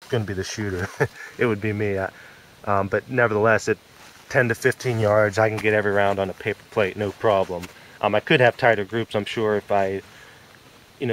going to be the shooter. It would be me. But nevertheless, at 10 to 15 yards, I can get every round on a paper plate, no problem. I could have tighter groups, I'm sure, if I,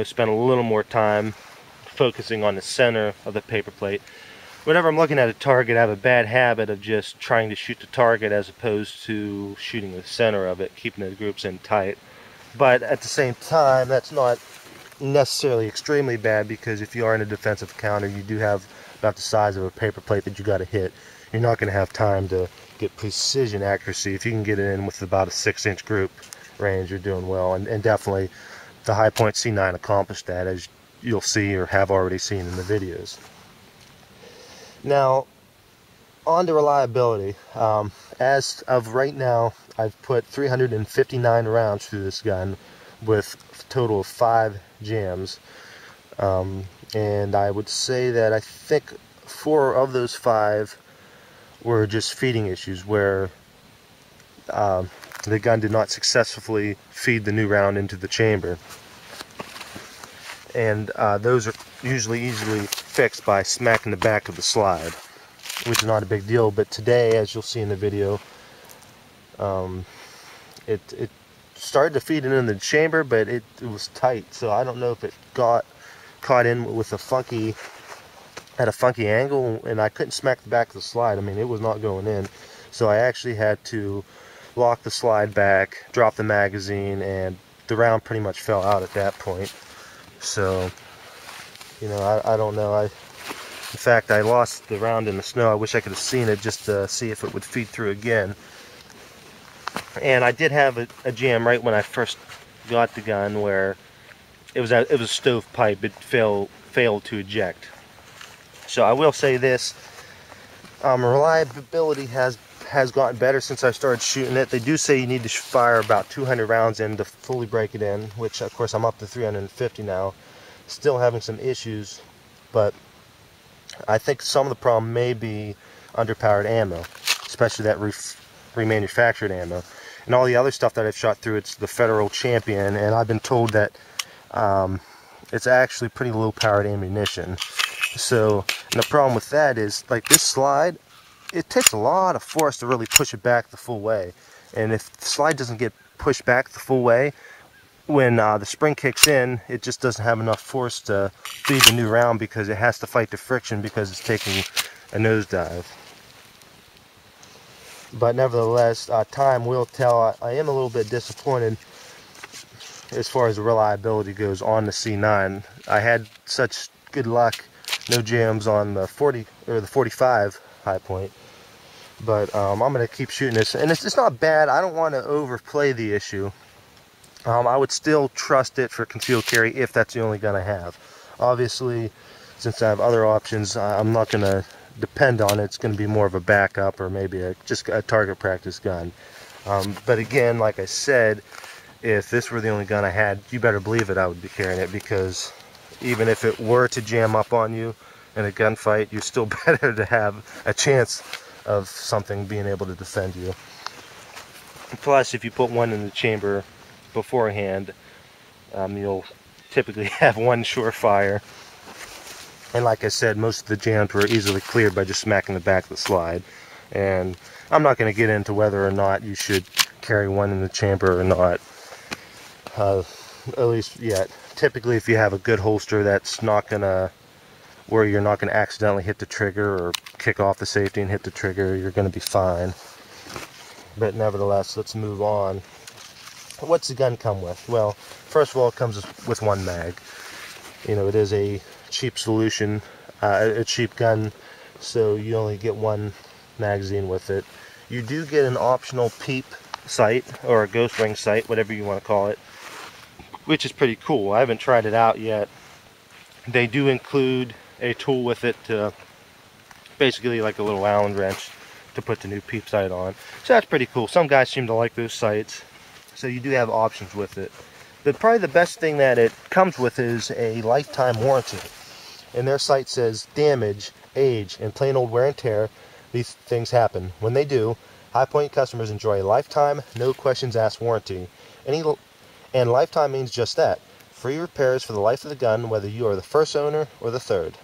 spent a little more time focusing on the center of the paper plate. Whenever I'm looking at a target, I have a bad habit of just trying to shoot the target as opposed to shooting the center of it, keeping the groups in tight. But at the same time, that's not necessarily extremely bad, because if you are in a defensive counter, you do have about the size of a paper plate that you got to hit. You're not going to have time to get precision accuracy. If you can get it in with about a 6-inch group range, you're doing well. And definitely the Hi-Point C9 accomplished that, as you'll see or have already seen in the videos. Now, on to reliability. As of right now, I've put 359 rounds through this gun with a total of 5 jams. And I would say that I think 4 of those 5 were just feeding issues, where the gun did not successfully feed the new round into the chamber. And those are usually easily fixed by smacking the back of the slide, which is not a big deal. But today, as you'll see in the video, it started to feed it in the chamber, but it was tight, so I don't know if it got caught in with a funky angle, and I couldn't smack the back of the slide. I mean, it was not going in, so I actually had to lock the slide back, drop the magazine, and the round pretty much fell out at that point. So, I don't know. In fact, I lost the round in the snow. I wish I could have seen it just to see if it would feed through again. And I did have a jam right when I first got the gun, where it was a stovepipe. It failed to eject. So I will say this: reliability has gotten better since I started shooting it. They do say you need to fire about 200 rounds in to fully break it in, which of course I'm up to 350 now. Still having some issues, but I think some of the problem may be underpowered ammo, especially that remanufactured ammo. And all the other stuff that I've shot through, it's the Federal Champion, and I've been told that it's actually pretty low powered ammunition. So, and the problem with that is, like this slide, it takes a lot of force to really push it back the full way. And if the slide doesn't get pushed back the full way, when the spring kicks in, it just doesn't have enough force to feed the new round, because it has to fight the friction because it's taking a nosedive. But nevertheless, time will tell. I am a little bit disappointed as far as the reliability goes on the C9. I had such good luck, no jams on the 40 or the 45 Hi-Point. But I'm going to keep shooting this, and it's not bad. I don't want to overplay the issue. I would still trust it for concealed carry if that's the only gun I have. Obviously, since I have other options, I'm not going to depend on it. It's going to be more of a backup, or maybe just a target practice gun. But again, like I said, if this were the only gun I had, you better believe it, I would be carrying it, because even if it were to jam up on you in a gunfight, you're still better to have a chance of something being able to defend you. Plus, if you put one in the chamber beforehand, you'll typically have one surefire. And like I said, most of the jams were easily cleared by just smacking the back of the slide. And I'm not going to get into whether or not you should carry one in the chamber or not, at least yet. Typically, if you have a good holster that's not going to, where you're not going to accidentally hit the trigger or kick off the safety and hit the trigger, you're going to be fine. But nevertheless, let's move on. What's the gun come with? Well, first of all, it comes with one mag. It is a cheap solution, a cheap gun, so you only get one magazine with it. You do get an optional PEEP sight, or a ghost ring sight, whatever you want to call it, which is pretty cool. I haven't tried it out yet. They do include a tool with it, to basically like a little Allen wrench to put the new PEEP sight on. So that's pretty cool. Some guys seem to like those sights. So you do have options with it. Probably the best thing that it comes with is a lifetime warranty. And their site says damage, age, and plain old wear and tear, these things happen. When they do, Hi-Point customers enjoy a lifetime, no questions asked warranty. And lifetime means just that. Free repairs for the life of the gun, whether you are the first owner or the third.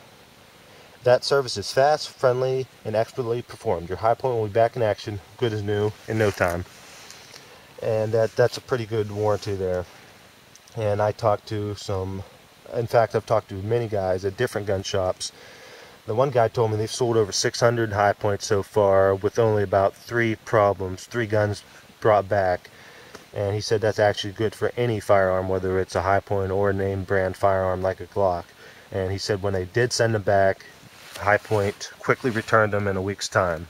That service is fast, friendly, and expertly performed. Your high point will be back in action, good as new, in no time. And that's a pretty good warranty there. And I talked to some, in fact, I've talked to many guys at different gun shops. The one guy told me they've sold over 600 high points so far with only about 3 problems, 3 guns brought back. And he said that's actually good for any firearm, whether it's a high point or a name brand firearm like a Glock. And he said when they did send them back, High Point quickly returned them in a week's time.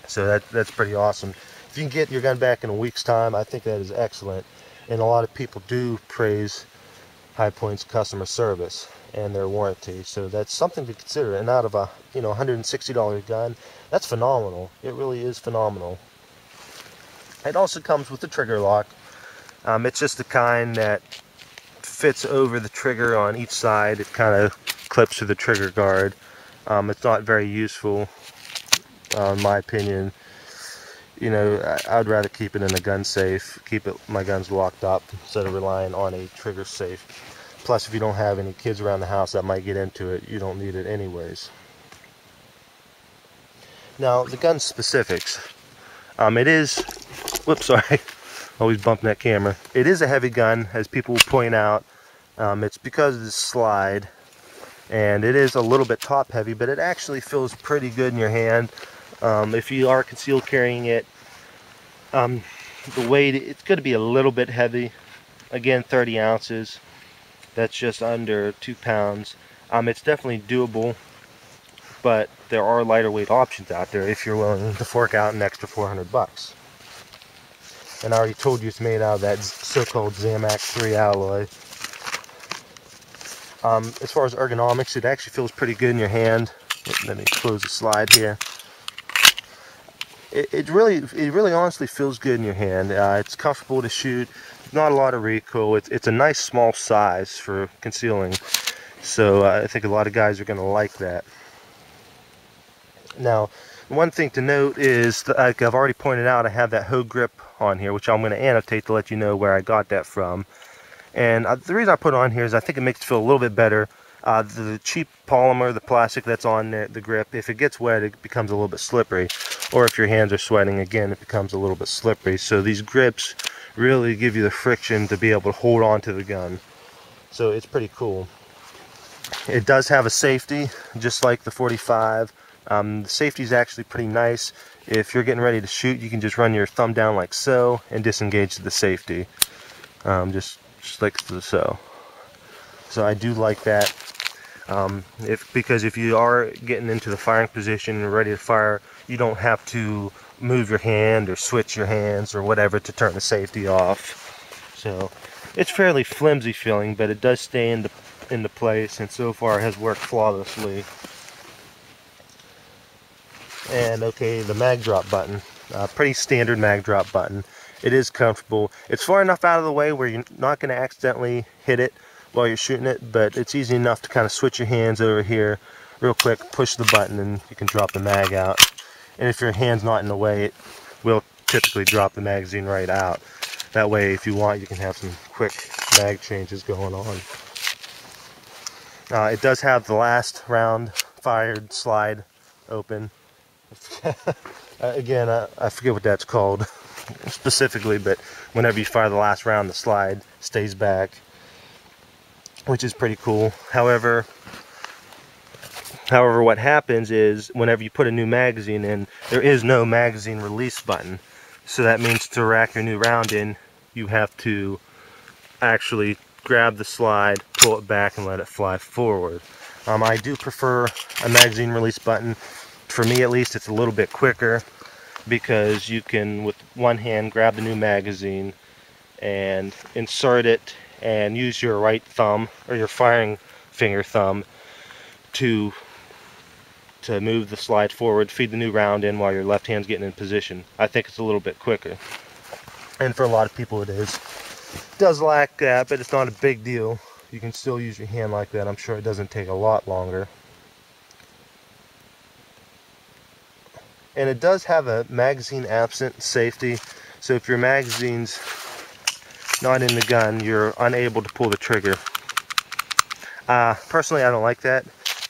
So that's pretty awesome. If you can get your gun back in a week's time, I think that is excellent. And a lot of people do praise High Point's customer service and their warranty. So that's something to consider. And out of a $160 gun, that's phenomenal. It really is phenomenal. It also comes with the trigger lock. It's just the kind that fits over the trigger on each side. It kind of clips to the trigger guard. It's not very useful, in my opinion. I'd rather keep it in a gun safe, keep my guns locked up instead of relying on a trigger safe. Plus, if you don't have any kids around the house that might get into it, you don't need it anyways. Now, the gun specifics. It is, whoops, sorry, always bumping that camera. It is a heavy gun, as people will point out. It's because of the slide. And it is a little bit top heavy, but it actually feels pretty good in your hand. If you are concealed carrying it, the weight, it's going to be a little bit heavy. Again, 30 ounces. That's just under 2 pounds. It's definitely doable, but there are lighter weight options out there if you're willing to fork out an extra $400. And I already told you it's made out of that so-called Zamac 3 alloy. As far as ergonomics, it actually feels pretty good in your hand. Let me close the slide here. It really honestly feels good in your hand. It's comfortable to shoot. Not a lot of recoil. It's a nice small size for concealing. So I think a lot of guys are going to like that. Now, one thing to note is, that, like I've already pointed out, I have that Hogue grip on here, which I'm going to annotate to let you know where I got that from. And the reason I put it on here is I think it makes it feel a little bit better. The cheap polymer, the plastic that's on the grip, if it gets wet, it becomes a little bit slippery. Or if your hands are sweating, again, it becomes a little bit slippery. So these grips really give you the friction to be able to hold on to the gun. So it's pretty cool. It does have a safety, just like the 45. The safety is actually pretty nice. If you're getting ready to shoot, you can just run your thumb down like so and disengage the safety. Just like so. So I do like that. Because if you are getting into the firing position and ready to fire, you don't have to move your hand or switch your hands or whatever to turn the safety off. So it's fairly flimsy feeling, but it does stay into place, and so far it has worked flawlessly. And okay, the mag drop button, pretty standard mag drop button. It is comfortable. It's far enough out of the way where you're not going to accidentally hit it while you're shooting it, but it's easy enough to kind of switch your hands over here real quick, push the button, and you can drop the mag out. And if your hand's not in the way, it will typically drop the magazine right out. That way, if you want, you can have some quick mag changes going on. It does have the last round fired slide open. Again, I forget what that's called specifically, but whenever you fire the last round, the slide stays back, which is pretty cool. However, what happens is whenever you put a new magazine in, there is no magazine release button. So that means to rack your new round in, you have to actually grab the slide, pull it back, and let it fly forward. I do prefer a magazine release button. For me at least, it's a little bit quicker because you can, with one hand, grab the new magazine and insert it and use your right thumb or your firing finger thumb to move the slide forward, feed the new round in while your left hand's getting in position. I think it's a little bit quicker. And for a lot of people it is. It does lack that, but it's not a big deal. You can still use your hand like that. I'm sure it doesn't take a lot longer. And it does have a magazine absent safety. So if your magazine's not in the gun, you're unable to pull the trigger. Personally, I don't like that.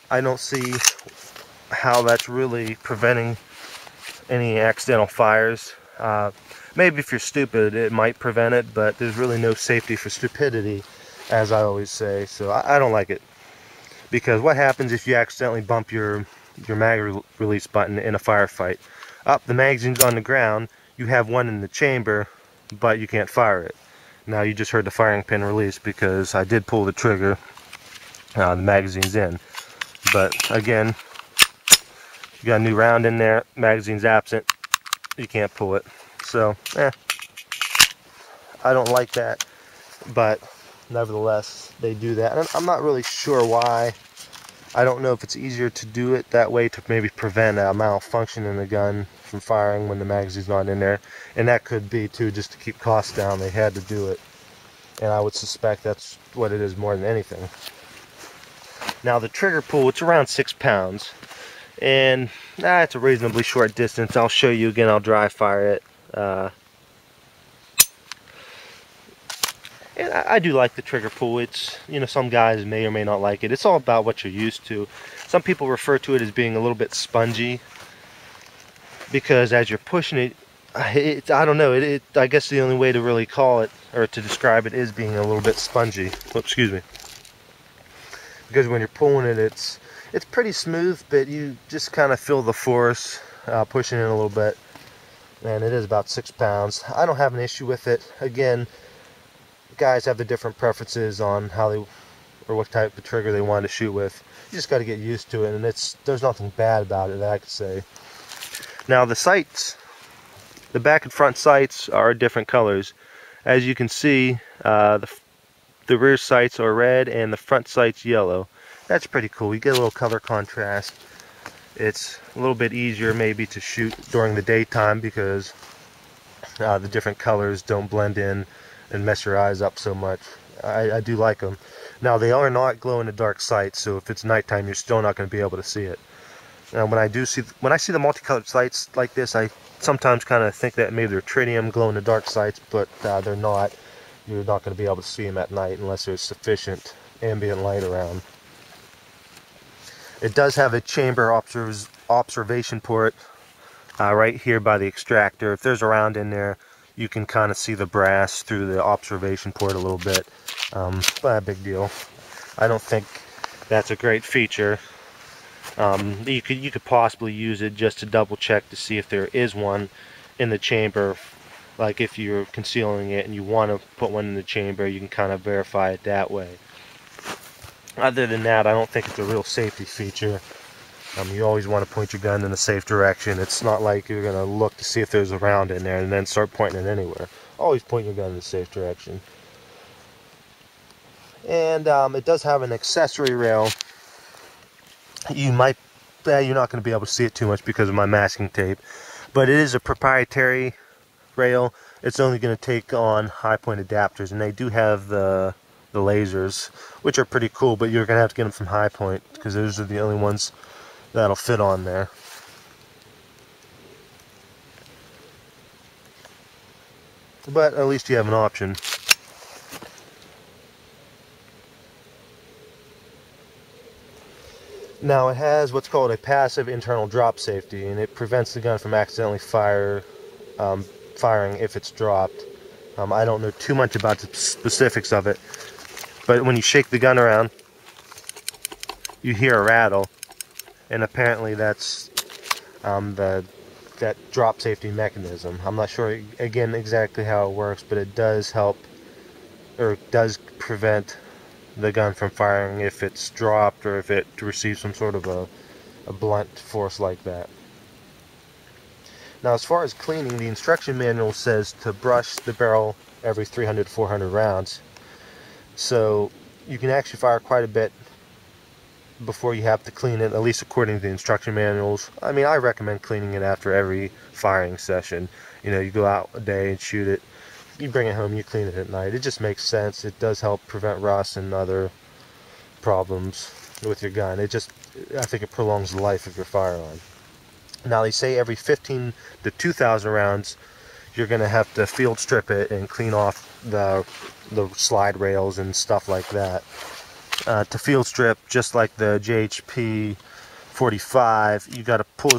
I don't see how that's really preventing any accidental fires. Maybe if you're stupid it might prevent it, but there's really no safety for stupidity, as I always say. So I don't like it, because what happens if you accidentally bump your mag release button in a firefight? Up, the magazine's on the ground, you have one in the chamber, but you can't fire it. Now you just heard the firing pin release because I did pull the trigger. The magazine's in, but again, you got a new round in there, magazine's absent, you can't pull it. So, I don't like that, but nevertheless, they do that. And I'm not really sure why. I don't know if it's easier to do it that way to maybe prevent a malfunction in the gun from firing when the magazine's not in there. And that could be too, just to keep costs down, they had to do it. And I would suspect that's what it is more than anything. Now the trigger pull, it's around 6 pounds. And it's a reasonably short distance. I'll show you again, I'll dry fire it. And I do like the trigger pull. It's, you know, some guys may or may not like it. It's all about what you're used to. Some people refer to it as being a little bit spongy, because as you're pushing it, I don't know, I guess the only way to really call it or to describe it is being a little bit spongy. Oh, excuse me. Because when you're pulling it, it's pretty smooth, but you just kind of feel the force pushing it a little bit. And it is about 6 pounds. I don't have an issue with it. Again, guys have the different preferences on how they, or what type of trigger they want to shoot with. You just got to get used to it, and there's nothing bad about it that I could say. Now the sights, the back and front sights are different colors. As you can see, the rear sights are red and the front sights yellow. That's pretty cool. You get a little color contrast. It's a little bit easier maybe to shoot during the daytime because the different colors don't blend in and mess your eyes up so much. I do like them. Now they are not glow in the dark sights, so if it's nighttime you're still not going to be able to see it. Now when I see the multicolored sights like this, I sometimes kind of think that maybe they're tritium glow in the dark sights, but they're not. You're not going to be able to see them at night unless there's sufficient ambient light around. It does have a chamber observation port right here by the extractor. If there's a round in there, you can kind of see the brass through the observation port a little bit, but a big deal. I don't think that's a great feature. You could possibly use it just to double check to see if there is one in the chamber. Like if you're concealing it and you want to put one in the chamber, you can kind of verify it that way. Other than that, I don't think it's a real safety feature. You always want to point your gun in a safe direction. It's not like you're going to look to see if there's a round in there and then start pointing it anywhere. Always point your gun in a safe direction. And it does have an accessory rail. You're not going to be able to see it too much because of my masking tape. But it is a proprietary rail. It's only going to take on high point adapters, and they do have the lasers, which are pretty cool, but you're going to have to get them from high point because those are the only ones that'll fit on there. But at least you have an option. Now it has what's called a passive internal drop safety, and it prevents the gun from accidentally firing if it's dropped. I don't know too much about the specifics of it, but when you shake the gun around, you hear a rattle, and apparently that's that drop safety mechanism. I'm not sure again exactly how it works, but it does help, or it does prevent the gun from firing if it's dropped or if it receives some sort of a blunt force like that. Now as far as cleaning, the instruction manual says to brush the barrel every 300 to 400 rounds. So you can actually fire quite a bit before you have to clean it, at least according to the instruction manuals. I mean, I recommend cleaning it after every firing session. You know, you go out a day and shoot it, you bring it home, you clean it at night. It just makes sense. It does help prevent rust and other problems with your gun. I think it prolongs the life of your firearm. Now they say every 15 to 2,000 rounds you're going to have to field strip it and clean off the slide rails and stuff like that. To field strip, just like the JHP 45, you got to pull